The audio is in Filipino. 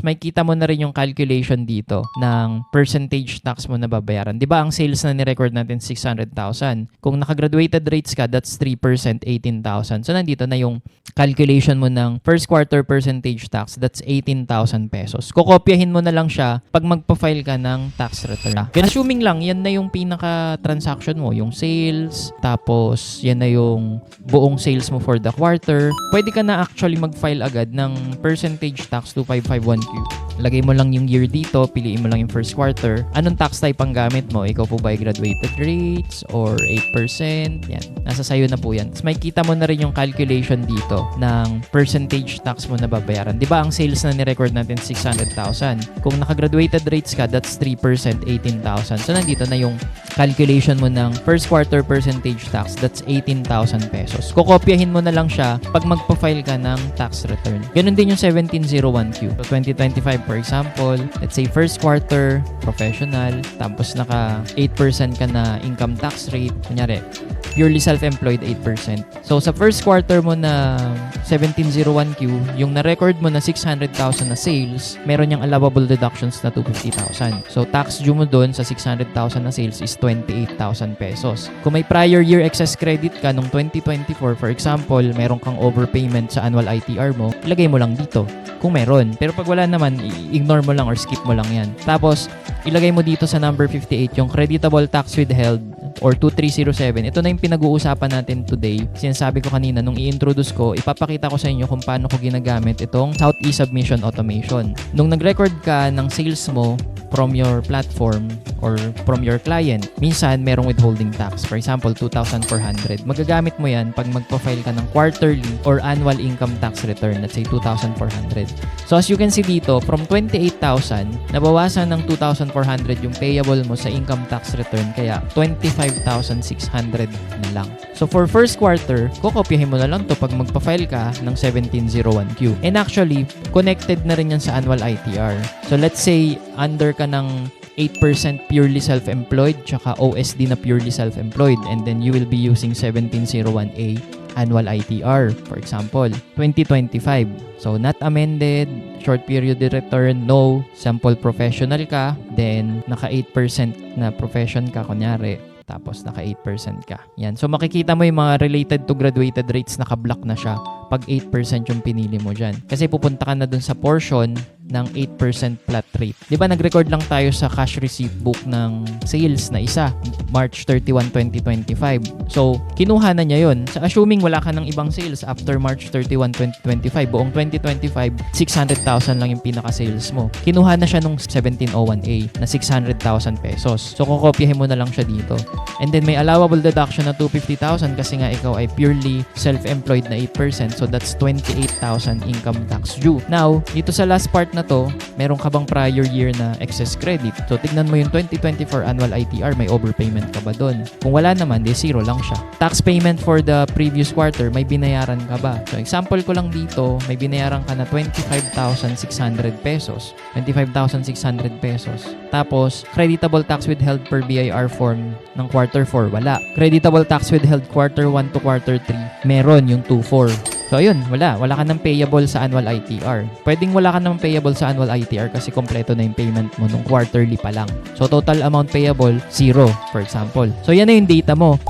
makikita mo na rin yung calculation dito ng percentage tax mo na babayaran. Di ba ang sales na ni-record natin 600,000? Kung naka-graduated rates ka, that's 3%, 18,000. So nandito na yung calculation mo ng first quarter percentage tax, that's 18,000 pesos. Kokopyahin mo na lang siya pag magpa-file ka ng tax return. Assuming lang, yan na yung pinaka-transaction mo, yung sales, tapos yan na yung buong sales mo for the quarter. Pwede ka na actually mag-file agad ng percentage tax 2551Q. Lagay mo lang yung year dito, piliin mo lang yung first quarter. Anong tax type ang gamit mo? Ikaw po ba ay graduated rates or 8%? Yan. Nasa sayo na po yan. Tapos makikita mo na rin yung calculation dito ng percentage tax mo na babayaran. Di ba ang sales na ni-record natin 600,000? Kung naka-graduated rates ka, that's 3%, 18,000. So nandito na yung calculation mo ng first quarter percentage tax, that's 18,000 pesos. Kokopyahin mo na lang siya pag magpa-file ka ng tax return. Ganun din yung 1701Q. So 2025 for example, let's say first quarter, professional, tapos naka 8% ka na income tax rate, kunyari, purely self-employed 8%. So sa first quarter mo na 1701Q, yung na-record mo na 600,000 na sales, meron yung allowable deductions na 250,000. So tax due mo doon sa 600,000 na sales is 28,000 pesos. Kung may prior year excess credit ka nung 2024, for example, meron kang overpayment sa annual ITR mo, ilagay mo lang dito kung meron. Pero pag wala naman, ignore mo lang or skip mo lang yan. Tapos, ilagay mo dito sa number 58 yung creditable tax withheld or 2307. Ito na yung pinag-uusapan natin today. Sinasabi ko kanina, nung i-introduce ko, ipapakita ko sa inyo kung paano ko ginagamit itong Southeast Submission Automation. Nung nag-record ka ng sales mo from your platform or from your client, minsan merong withholding tax. For example, 2,400. Magagamit mo yan pag magpa-file ka ng quarterly or annual income tax return, let's say 2,400. So as you can see dito, from 28,000, nabawasan ng 2,400 yung payable mo sa income tax return, kaya 25,600 na lang. So for first quarter, kokopyahin mo na lang to pag magpa-file ka ng 1701Q. And actually, connected na rin yan sa annual ITR. So let's say, under ka ng 8% purely self-employed, tsaka OSD na purely self-employed, and then you will be using 1701A annual ITR, for example, 2025. So, not amended, short period return, no, sample professional ka, then naka 8% na profession ka, kunyari, tapos naka 8% ka. Yan. So, makikita mo yung mga related to graduated rates, naka-block na siya pag 8% yung pinili mo dyan. Kasi pupunta ka na dun sa portion ng 8% flat rate. Di ba nag-record lang tayo sa cash receipt book ng sales na isa, March 31, 2025. So, kinuha na niya yun. So, assuming wala ka ng ibang sales after March 31, 2025, buong 2025, 600,000 lang yung pinaka-sales mo. Kinuha na siya nung 1701A na 600,000 pesos. So, kukopyahin mo na lang siya dito. And then, may allowable deduction na 250,000 kasi nga ikaw ay purely self-employed na 8%. So, that's 28,000 income tax due. Now, dito sa last part na to, meron ka bang prior year na excess credit? So, tignan mo yung 2024 annual ITR, may overpayment ka ba doon? Kung wala naman, di zero lang siya. Tax payment for the previous quarter, may binayaran ka ba? So, example ko lang dito, may binayaran ka na 25,600 pesos. 25,600 pesos. Tapos, creditable tax withheld per BIR form ng quarter 4, wala. Creditable tax withheld quarter 1 to quarter 3, meron yung 2,4. So, ayun, wala. Wala ka ng payable sa annual ITR. Pwedeng wala ka ng payable sa annual ITR kasi kompleto na yung payment mo nung quarterly pa lang. So, total amount payable, 0, for example. So, yan na yung data mo.